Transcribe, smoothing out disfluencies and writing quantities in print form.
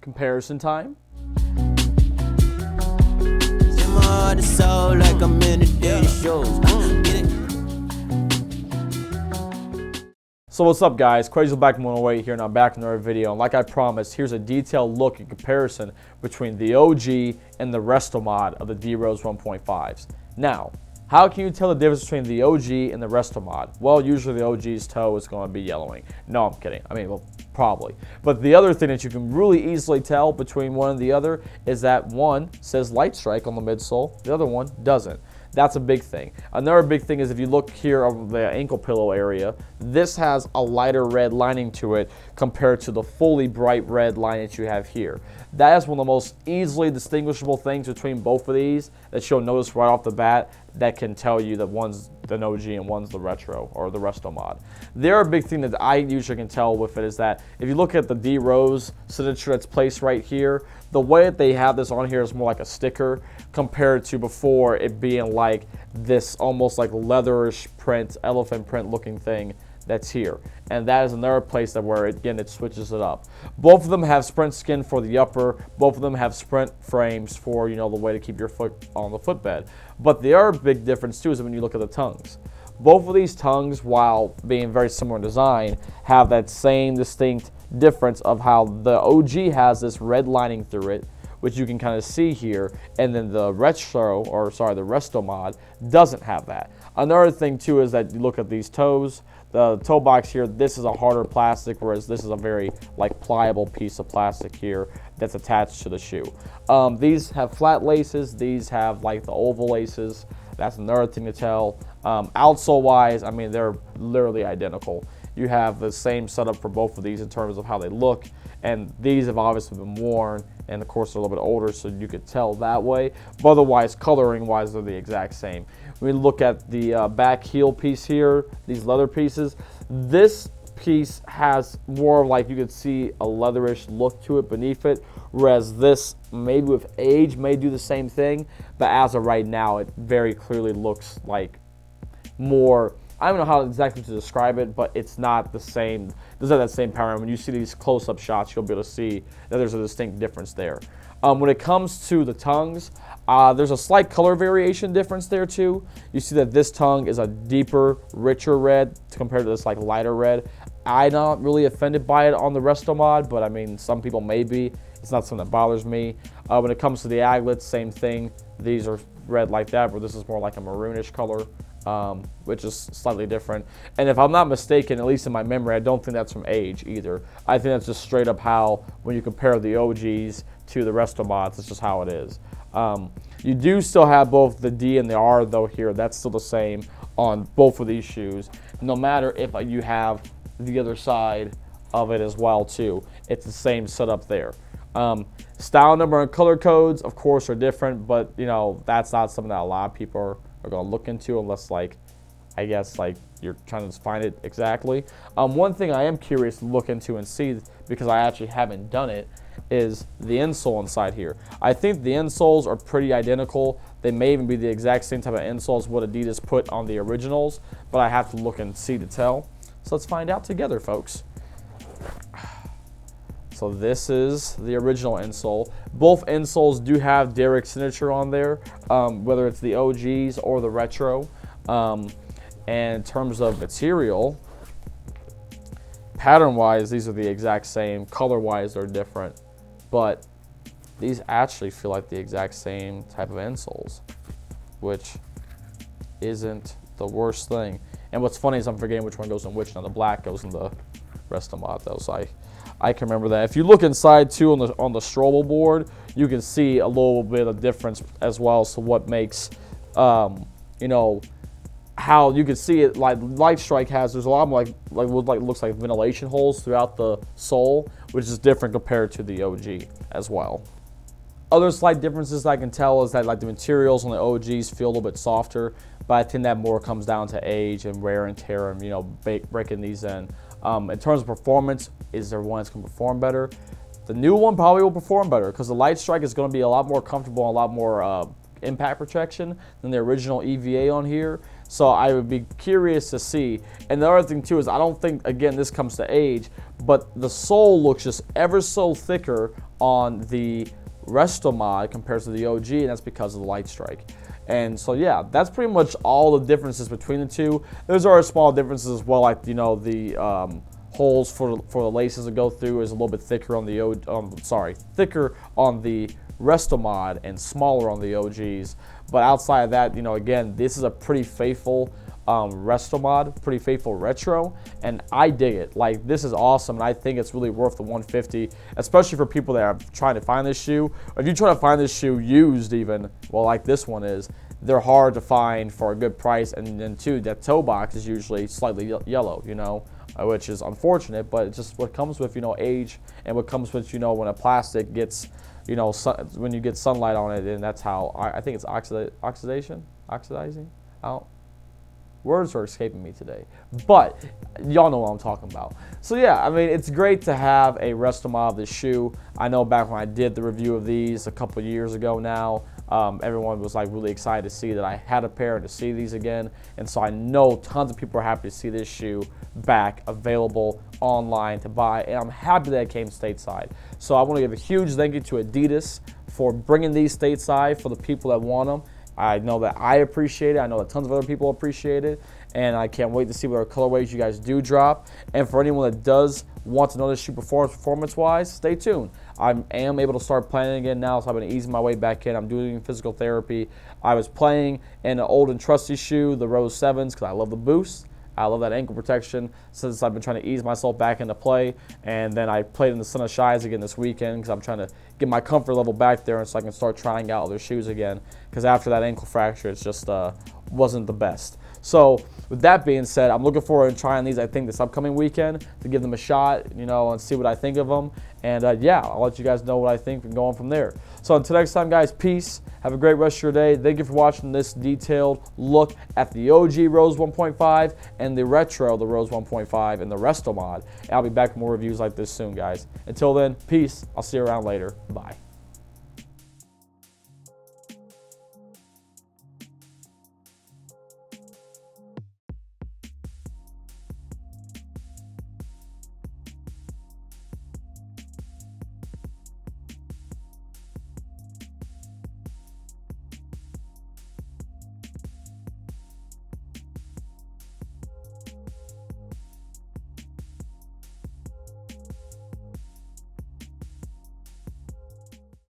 comparison time. So what's up guys, Crazy back 108 here and I'm back in another video, and like I promised, here's a detailed look and comparison between the OG and the Restomod of the D-Rose 1.5s. Now, how can you tell the difference between the OG and the Restomod? Well, usually the OG's toe is going to be yellowing. No, I'm kidding. I mean, well, probably. But the other thing that you can really easily tell between one and the other is that one says Light Strike on the midsole, the other one doesn't. That's a big thing. Another big thing is if you look here on the ankle pillow area, this has a lighter red lining to it compared to the fully bright red line that you have here. That is one of the most easily distinguishable things between both of these that you'll notice right off the bat that can tell you that one's the OG and one's the retro or the Restomod. The other big thing that I usually can tell with it is that if you look at the D-Rose signature that's placed right here, the way that they have this on here is more like a sticker compared to before it being like this almost like leatherish print, elephant print looking thing that's here. And that is another place that where again it switches it up. Both of them have sprint skin for the upper, both of them have sprint frames for, you know, the way to keep your foot on the footbed. But the other big difference too is when you look at the tongues. Both of these tongues, while being very similar in design, have that same distinct difference of how the OG has this red lining through it, which you can kind of see here, and then the Restomod doesn't have that. Another thing too is that you look at these toes, the toe box here, this is a harder plastic, whereas this is a very like pliable piece of plastic here that's attached to the shoe. These have flat laces, these have like the oval laces. That's another thing to tell. Outsole wise, I mean, they're literally identical. You have the same setup for both of these in terms of how they look, and these have obviously been worn, and of course they're a little bit older, so you could tell that way. But otherwise, coloring wise, they're the exact same. When we look at the back heel piece here, these leather pieces, this piece has more of like, you could see a leatherish look to it beneath it, whereas this maybe with age may do the same thing, but as of right now it very clearly looks like more, I don't know how exactly to describe it, but it's not the same, doesn't have that same power. And when you see these close-up shots, you'll be able to see that there's a distinct difference there. When it comes to the tongues, there's a slight color variation difference there too. You see that this tongue is a deeper, richer red compared to this like lighter red. I'm not really offended by it on the Restomod, but I mean, some people may be. It's not something that bothers me. When it comes to the aglets, same thing. These are red like that, but this is more like a maroonish color, which is slightly different. And if I'm not mistaken, at least in my memory, I don't think that's from age either. I think that's just straight up how, when you compare the OGs to the Restomods, it's just how it is. You do still have both the D and the R though here. That's still the same on both of these shoes. No matter if you have the other side of it as well too. It's the same setup there. Style number and color codes, of course, are different, but you know, that's not something that a lot of people are going to look into unless, like, I guess, like, you're trying to find it exactly. One thing I am curious to look into and see, because I actually haven't done it, is the insole inside here. I think the insoles are pretty identical. They may even be the exact same type of insoles what Adidas put on the originals, but I have to look and see to tell. So let's find out together, folks. So this is the original insole. Both insoles do have Derek's signature on there, whether it's the OGs or the retro. And in terms of material, pattern-wise, these are the exact same. Color-wise, they're different. But these actually feel like the exact same type of insoles, which isn't the worst thing. And what's funny is I'm forgetting which one goes in which. Now the black goes in the Restomod though, so I can remember that. If you look inside too on the stroller board, you can see a little bit of difference as well. So what makes, you know, how you can see it, like Light Strike has, there's a lot of looks like ventilation holes throughout the sole, which is different compared to the OG as well. Other slight differences I can tell is that like the materials on the OGs feel a little bit softer, but I think that more comes down to age and wear and tear and, you know, breaking these in. In terms of performance, is there one that's going to perform better? The new one probably will perform better because the Light Strike is going to be a lot more comfortable and a lot more impact protection than the original EVA on here. So I would be curious to see. And the other thing too is I don't think, again, this comes to age, but the sole looks just ever so thicker on the Restomod compared to the OG, and that's because of the light strike. And so yeah, that's pretty much all the differences between the two. There's other small differences as well, like the holes for the laces to go through is a little bit thicker on the thicker on the Restomod and smaller on the OGs. But outside of that, again, this is a pretty faithful Restomod, pretty faithful retro, and I dig it. Like, this is awesome, and I think it's really worth the $150, especially for people that are trying to find this shoe. If you try to find this shoe used even, well, like this one is, they're hard to find for a good price, and then too, that toe box is usually slightly yellow, which is unfortunate, but it's just what comes with, age, and what comes with, when a plastic gets, when you get sunlight on it, and that's how, I think it's oxidizing? Words are escaping me today, but y'all know what I'm talking about. So yeah, I mean, it's great to have a Restomod of this shoe. I know back when I did the review of these a couple years ago now, everyone was like really excited to see that I had a pair and to see these again. And so I know tons of people are happy to see this shoe back available online to buy, and I'm happy that it came stateside. So I want to give a huge thank you to Adidas for bringing these stateside for the people that want them. I know that I appreciate it. I know that tons of other people appreciate it. And I can't wait to see what colorways you guys do drop. And for anyone that does want to know this shoe performance-wise, stay tuned. I am able to start playing again now, so I've been easing my way back in. I'm doing physical therapy. I was playing in an old and trusty shoe, the Rose 7s, because I love the boost. I love that ankle protection since I've been trying to ease myself back into play. And then I played in the Son of Shies again this weekend because I'm trying to get my comfort level back there and so I can start trying out other shoes again. Because after that ankle fracture, it's just wasn't the best. So with that being said, I'm looking forward to trying these, I think, this upcoming weekend to give them a shot, and see what I think of them. And yeah, I'll let you guys know what I think and go on from there. So until next time, guys, peace. Have a great rest of your day. Thank you for watching this detailed look at the OG Rose 1.5 and the retro, the Rose 1.5 and the Restomod. And I'll be back with more reviews like this soon, guys. Until then, peace. I'll see you around later. Bye.